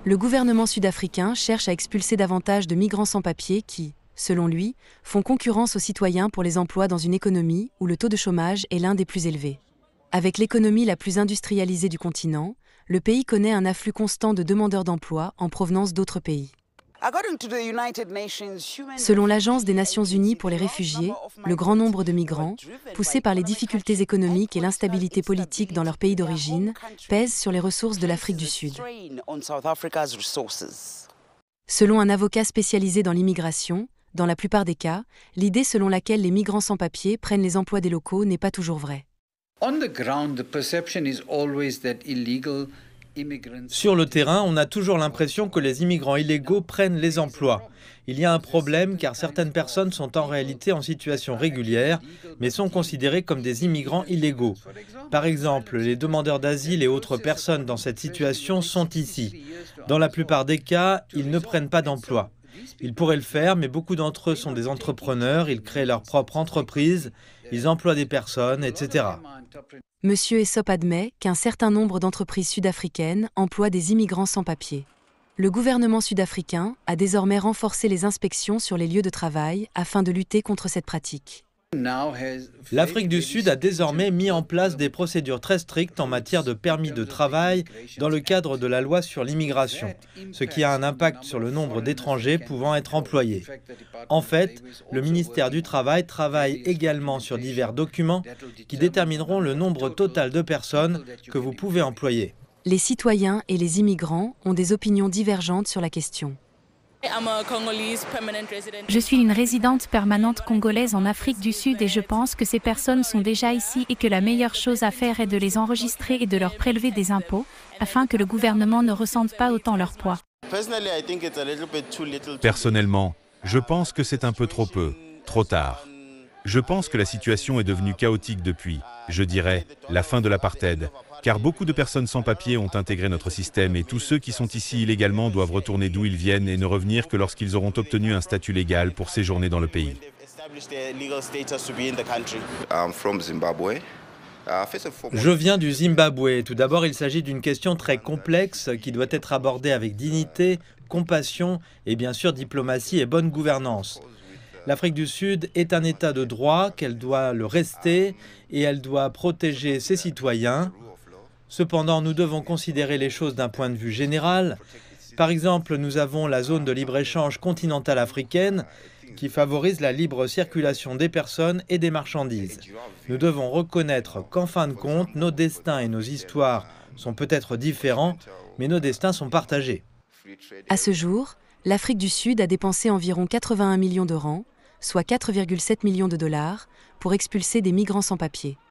Le gouvernement sud-africain cherche à expulser davantage de migrants sans papiers qui, selon lui, font concurrence aux citoyens pour les emplois dans une économie où le taux de chômage est l'un des plus élevés. Avec l'économie la plus industrialisée du continent, le pays connaît un afflux constant de demandeurs d'emploi en provenance d'autres pays. Selon l'Agence des Nations Unies pour les réfugiés, le grand nombre de migrants, poussés par les difficultés économiques et l'instabilité politique dans leur pays d'origine, pèsent sur les ressources de l'Afrique du Sud. Selon un avocat spécialisé dans l'immigration, dans la plupart des cas, l'idée selon laquelle les migrants sans papiers prennent les emplois des locaux n'est pas toujours vraie. Sur le terrain, on a toujours l'impression que les immigrants illégaux prennent les emplois. Il y a un problème car certaines personnes sont en réalité en situation régulière, mais sont considérées comme des immigrants illégaux. Par exemple, les demandeurs d'asile et autres personnes dans cette situation sont ici. Dans la plupart des cas, ils ne prennent pas d'emploi. Ils pourraient le faire, mais beaucoup d'entre eux sont des entrepreneurs, ils créent leur propre entreprise, ils emploient des personnes, etc. Monsieur Essop admet qu'un certain nombre d'entreprises sud-africaines emploient des immigrants sans papier. Le gouvernement sud-africain a désormais renforcé les inspections sur les lieux de travail afin de lutter contre cette pratique. L'Afrique du Sud a désormais mis en place des procédures très strictes en matière de permis de travail dans le cadre de la loi sur l'immigration, ce qui a un impact sur le nombre d'étrangers pouvant être employés. En fait, le ministère du Travail travaille également sur divers documents qui détermineront le nombre total de personnes que vous pouvez employer. Les citoyens et les immigrants ont des opinions divergentes sur la question. Je suis une résidente permanente congolaise en Afrique du Sud et je pense que ces personnes sont déjà ici et que la meilleure chose à faire est de les enregistrer et de leur prélever des impôts, afin que le gouvernement ne ressente pas autant leur poids. Personnellement, je pense que c'est un peu trop peu, trop tard. Je pense que la situation est devenue chaotique depuis, je dirais, la fin de l'apartheid, car beaucoup de personnes sans papier ont intégré notre système et tous ceux qui sont ici illégalement doivent retourner d'où ils viennent et ne revenir que lorsqu'ils auront obtenu un statut légal pour séjourner dans le pays. Je viens du Zimbabwe. Tout d'abord, il s'agit d'une question très complexe qui doit être abordée avec dignité, compassion et bien sûr diplomatie et bonne gouvernance. L'Afrique du Sud est un État de droit, qu'elle doit le rester et elle doit protéger ses citoyens. Cependant, nous devons considérer les choses d'un point de vue général. Par exemple, nous avons la zone de libre-échange continentale africaine qui favorise la libre circulation des personnes et des marchandises. Nous devons reconnaître qu'en fin de compte, nos destins et nos histoires sont peut-être différents, mais nos destins sont partagés. À ce jour, l'Afrique du Sud a dépensé environ 81 millions de rands, soit 4,7 millions de dollars, pour expulser des migrants sans papier.